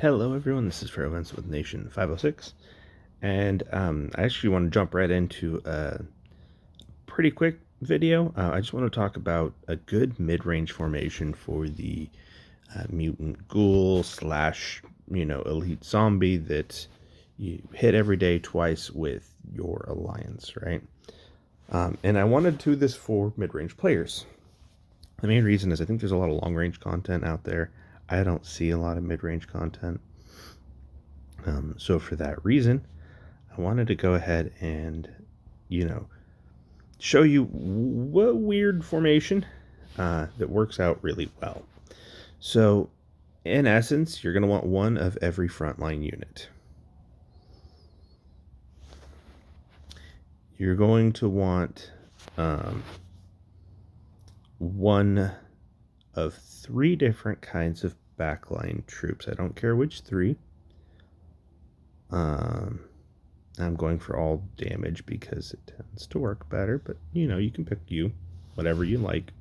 Hello everyone, this is Fair Events with Nation 506, and I actually want to jump right into a pretty quick video. I just want to talk about a good mid-range formation for the mutant ghoul slash, elite zombie that you hit every day twice with your alliance, right? And I wanted to do this for mid-range players. The main reason is I think there's a lot of long-range content out there. I don't see a lot of mid-range content. So for that reason, I wanted to go ahead and, show you a weird formation that works out really well. So, in essence, you're going to want one of every frontline unit. You're going to want one of three different kinds of backline troops. I don't care which three. I'm going for all damage because it tends to work better, but you can pick whatever you like.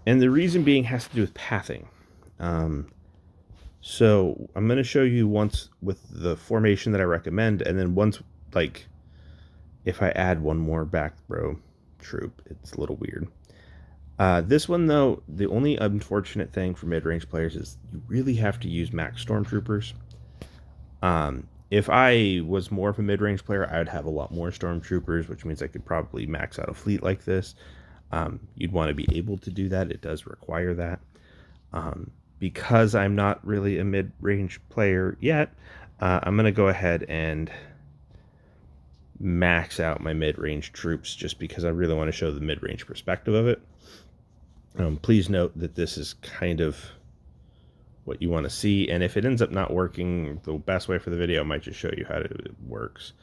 And the reason being has to do with pathing. So I'm going to show you once with the formation that I recommend, and then once, like, if I add one more back row troop, it's a little weird. This one, though, the only unfortunate thing for mid-range players is you really have to use max stormtroopers. If I was more of a mid-range player, I would have a lot more stormtroopers, which means I could probably max out a fleet like this. You'd want to be able to do that. It does require that. Because I'm not really a mid-range player yet, I'm going to go ahead and max out my mid-range troops just because I really want to show the mid-range perspective of it. Please note that this is kind of what you want to see, and if it ends up not working, the best way for the video might just show you how it works.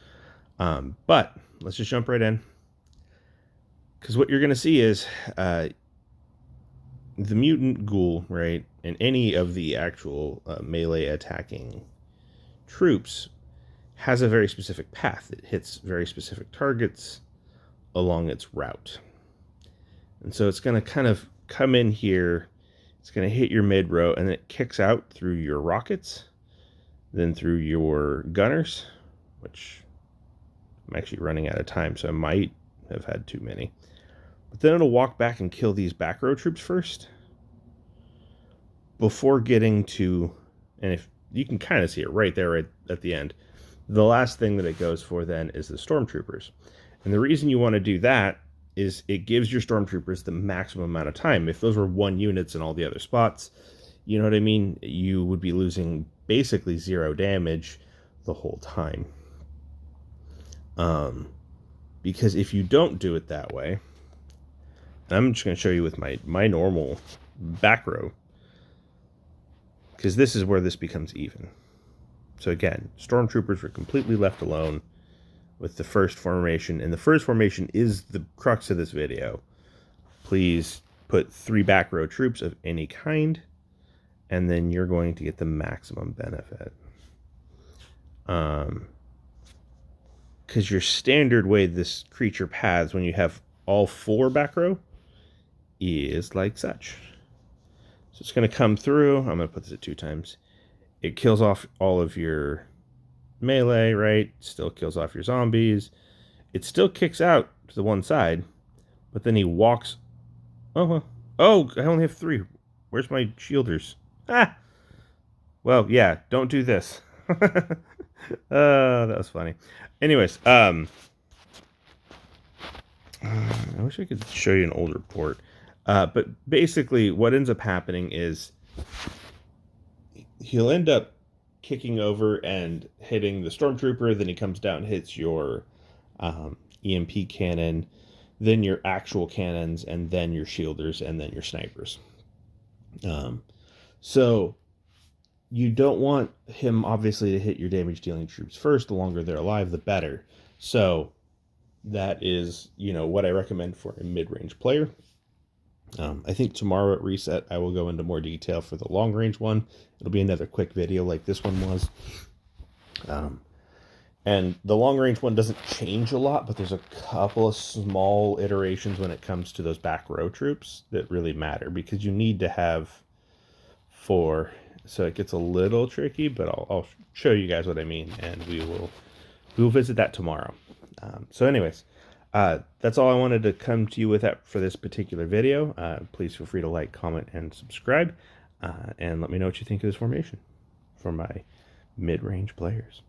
But let's just jump right in, because what you're going to see is the mutant ghoul, right, and any of the actual melee attacking troops has a very specific path. It hits very specific targets along its route, and so it's going to kind of come in here. It's going to hit your mid row, and then it kicks out through your rockets, then through your gunners, which I'm actually running out of time, so I might have had too many. But then it'll walk back and kill these back row troops first before getting to, and if you can kind of see it right there, right at the end, the last thing that it goes for then is the stormtroopers. And the reason you want to do that is it gives your stormtroopers the maximum amount of time. If those were one units in all the other spots, you know what I mean? You would be losing basically 0 damage the whole time. Because if you don't do it that way, I'm just going to show you with my normal back row, because this is where this becomes even. So again, stormtroopers were completely left alone with the first formation, and the first formation is the crux of this video. Please put 3 back row troops of any kind, and then you're going to get the maximum benefit. Because your standard way this creature paths when you have all 4 back row is like such. So it's going to come through. I'm going to put this at 2 times. It kills off all of your melee, right? Still kills off your zombies. It still kicks out to the one side, but then he walks. Oh, I only have 3. Where's my shielders? Well, yeah, don't do this. That was funny. Anyways, I wish I could show you an older port. But basically, what ends up happening is he'll end up kicking over and hitting the stormtrooper, then he comes down, hits your EMP cannon, then your actual cannons, and then your shielders, and then your snipers. So you don't want him obviously to hit your damage dealing troops first. The longer they're alive, the better. So that is, what I recommend for a mid-range player. I think tomorrow at Reset, I will go into more detail for the long-range one. It'll be another quick video like this one was. And the long-range one doesn't change a lot, but there's a couple of small iterations when it comes to those back row troops that really matter, because you need to have 4. So it gets a little tricky, but I'll show you guys what I mean, and we will visit that tomorrow. So anyways, that's all I wanted to come to you with that for this particular video. Please feel free to like, comment, and subscribe, and let me know what you think of this formation for my mid-range players.